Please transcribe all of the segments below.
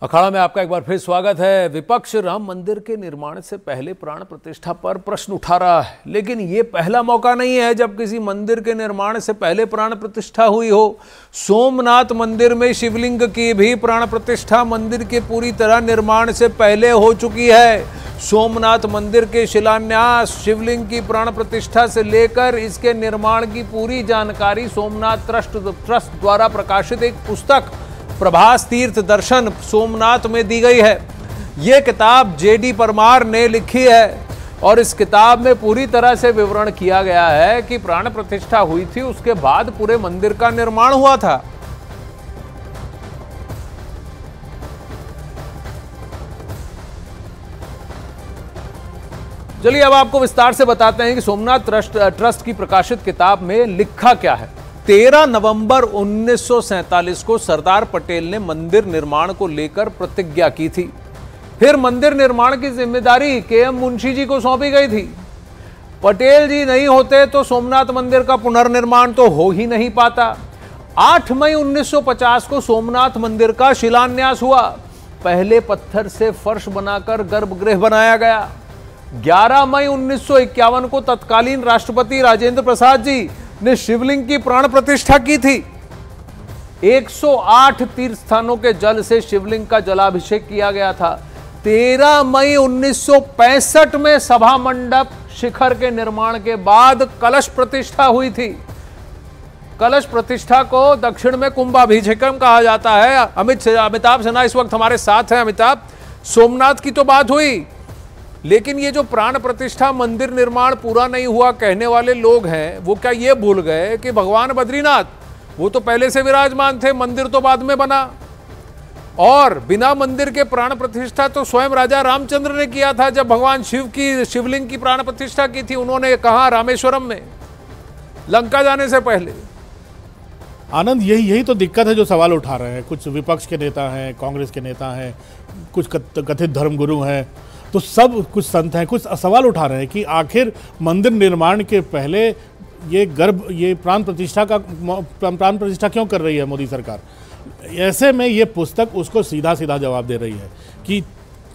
अखाड़ा में आपका एक बार फिर स्वागत है। विपक्ष राम मंदिर के निर्माण से पहले प्राण प्रतिष्ठा पर प्रश्न उठा रहा है, लेकिन ये पहला मौका नहीं है जब किसी मंदिर के निर्माण से पहले प्राण प्रतिष्ठा हुई हो। सोमनाथ मंदिर में शिवलिंग की भी प्राण प्रतिष्ठा मंदिर के पूरी तरह निर्माण से पहले हो चुकी है। सोमनाथ मंदिर के शिलान्यास, शिवलिंग की प्राण प्रतिष्ठा से लेकर इसके निर्माण की पूरी जानकारी सोमनाथ ट्रस्ट द्वारा प्रकाशित एक पुस्तक प्रभास तीर्थ दर्शन सोमनाथ में दी गई है। यह किताब जेडी परमार ने लिखी है और इस किताब में पूरी तरह से विवरण किया गया है कि प्राण प्रतिष्ठा हुई थी, उसके बाद पूरे मंदिर का निर्माण हुआ था। चलिए अब आपको विस्तार से बताते हैं कि सोमनाथ ट्रस्ट की प्रकाशित किताब में लिखा क्या है। 13 नवंबर 1947 को सरदार पटेल ने मंदिर निर्माण को लेकर प्रतिज्ञा की थी। फिर मंदिर निर्माण की जिम्मेदारी केएम मुंशी जी को सौंपी गई थी। पटेल जी नहीं होते तो सोमनाथ मंदिर का पुनर्निर्माण तो हो ही नहीं पाता। 8 मई 1950 को सोमनाथ मंदिर का शिलान्यास हुआ। पहले पत्थर से फर्श बनाकर गर्भगृह बनाया गया। 11 मई 1951 को तत्कालीन राष्ट्रपति राजेंद्र प्रसाद जी ने शिवलिंग की प्राण प्रतिष्ठा की थी। 108 तीर्थ स्थानों के जल से शिवलिंग का जलाभिषेक किया गया था। 13 मई 1965 में सभा मंडप शिखर के निर्माण के बाद कलश प्रतिष्ठा हुई थी। कलश प्रतिष्ठा को दक्षिण में कुंभाभिषेकम कहा जाता है। अमिताभ सिन्हा इस वक्त हमारे साथ हैं। अमिताभ, सोमनाथ की तो बात हुई, लेकिन ये जो प्राण प्रतिष्ठा मंदिर निर्माण पूरा नहीं हुआ कहने वाले लोग हैं, वो क्या ये भूल गए कि भगवान बद्रीनाथ वो तो पहले से विराजमान थे, मंदिर तो बाद में बना। और बिना मंदिर के प्राण प्रतिष्ठा तो स्वयं राजा रामचंद्र ने किया था जब भगवान शिव की शिवलिंग की प्राण प्रतिष्ठा की थी। उन्होंने कहा रामेश्वरम में, लंका जाने से पहले। आनंद, यही तो दिक्कत है जो सवाल उठा रहे हैं। कुछ विपक्ष के नेता हैं, कांग्रेस के नेता हैं, कुछ कथित धर्मगुरु हैं, तो सब कुछ संत हैं, कुछ सवाल उठा रहे हैं कि आखिर मंदिर निर्माण के पहले ये प्राण प्रतिष्ठा क्यों कर रही है मोदी सरकार। ऐसे में ये पुस्तक उसको सीधा सीधा जवाब दे रही है कि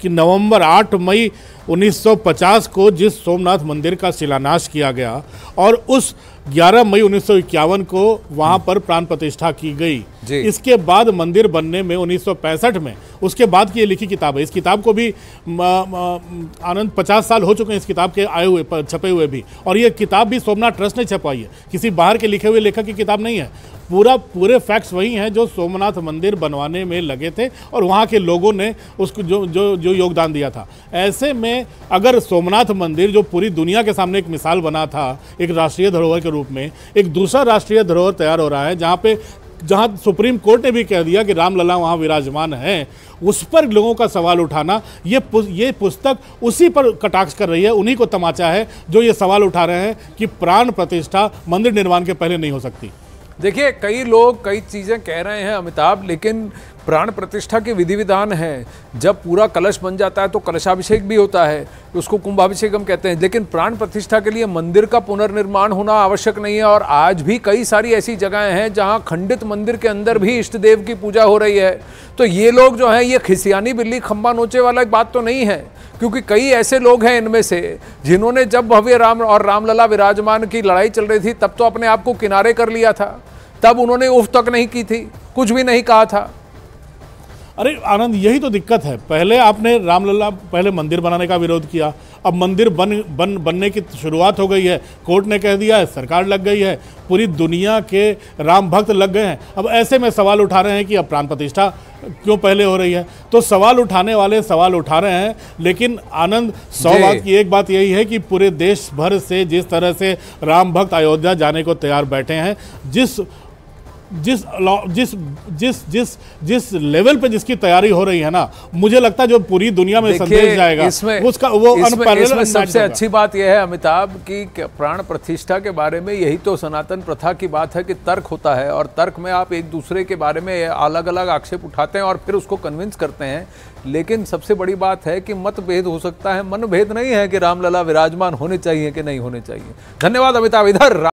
नवंबर 8 मई 1950 को जिस सोमनाथ मंदिर का शिलान्यास किया गया और उस 11 मई 1951 को वहां पर प्राण प्रतिष्ठा की गई। इसके बाद मंदिर बनने में 1965 में, उसके बाद की ये लिखी किताब है। इस किताब को भी आनंद 50 साल हो चुके हैं इस किताब के आए हुए, छपे हुए भी। और ये किताब भी सोमनाथ ट्रस्ट ने छपवाई है, किसी बाहर के लिखे हुए लेखक की किताब नहीं है। पूरे फैक्ट्स वही हैं जो सोमनाथ मंदिर बनवाने में लगे थे और वहाँ के लोगों ने उसको जो योगदान दिया था। ऐसे में अगर सोमनाथ मंदिर जो पूरी दुनिया के सामने एक मिसाल बना था एक राष्ट्रीय धरोहर के रूप में, एक दूसरा राष्ट्रीय धरोहर तैयार हो रहा है जहाँ सुप्रीम कोर्ट ने भी कह दिया कि रामलला वहाँ विराजमान है, उस पर लोगों का सवाल उठाना, ये पुस्तक उसी पर कटाक्ष कर रही है। उन्हीं को तमाचा है जो ये सवाल उठा रहे हैं कि प्राण प्रतिष्ठा मंदिर निर्माण के पहले नहीं हो सकती। देखिए, कई लोग कई चीज़ें कह रहे हैं अमिताभ, लेकिन प्राण प्रतिष्ठा के विधि विधान है। जब पूरा कलश बन जाता है तो कलशाभिषेक भी होता है, उसको कुंभाभिषेक हम कहते हैं। लेकिन प्राण प्रतिष्ठा के लिए मंदिर का पुनर्निर्माण होना आवश्यक नहीं है। और आज भी कई सारी ऐसी जगहें हैं जहां खंडित मंदिर के अंदर भी इष्ट देव की पूजा हो रही है। तो ये लोग जो हैं, ये खिसियानी बिल्ली खंबा नोचे वाला बात तो नहीं है, क्योंकि कई ऐसे लोग हैं इनमें से जिन्होंने जब भव्य राम और रामलला विराजमान की लड़ाई चल रही थी तब तो अपने आप को किनारे कर लिया था। तब उन्होंने उफ तक नहीं की थी, कुछ भी नहीं कहा था। अरे आनंद, यही तो दिक्कत है। पहले आपने रामलला पहले मंदिर बनाने का विरोध किया, अब मंदिर बनने की शुरुआत हो गई है, कोर्ट ने कह दिया है, सरकार लग गई है, पूरी दुनिया के राम भक्त लग गए हैं। अब ऐसे में सवाल उठा रहे हैं कि अब प्राण प्रतिष्ठा क्यों पहले हो रही है। तो सवाल उठाने वाले सवाल उठा रहे हैं, लेकिन आनंद, 100 बात की एक बात यही है कि पूरे देश भर से जिस तरह से राम भक्त अयोध्या जाने को तैयार बैठे हैं, जिस लेवल पे जिसकी तैयारी हो रही है ना, मुझे लगता है जो पूरी दुनिया में संदेश जाएगा उसका वो इसमें सबसे अच्छी बात यह है अमिताभ कि प्राण प्रतिष्ठा के बारे में यही तो सनातन प्रथा की बात है कि तर्क होता है, और तर्क में आप एक दूसरे के बारे में अलग अलग आक्षेप उठाते हैं और फिर उसको कन्विंस करते हैं। लेकिन सबसे बड़ी बात है कि मतभेद हो सकता है, मनभेद नहीं है कि रामलला विराजमान होने चाहिए कि नहीं होने चाहिए। धन्यवाद अमिताभ। इधर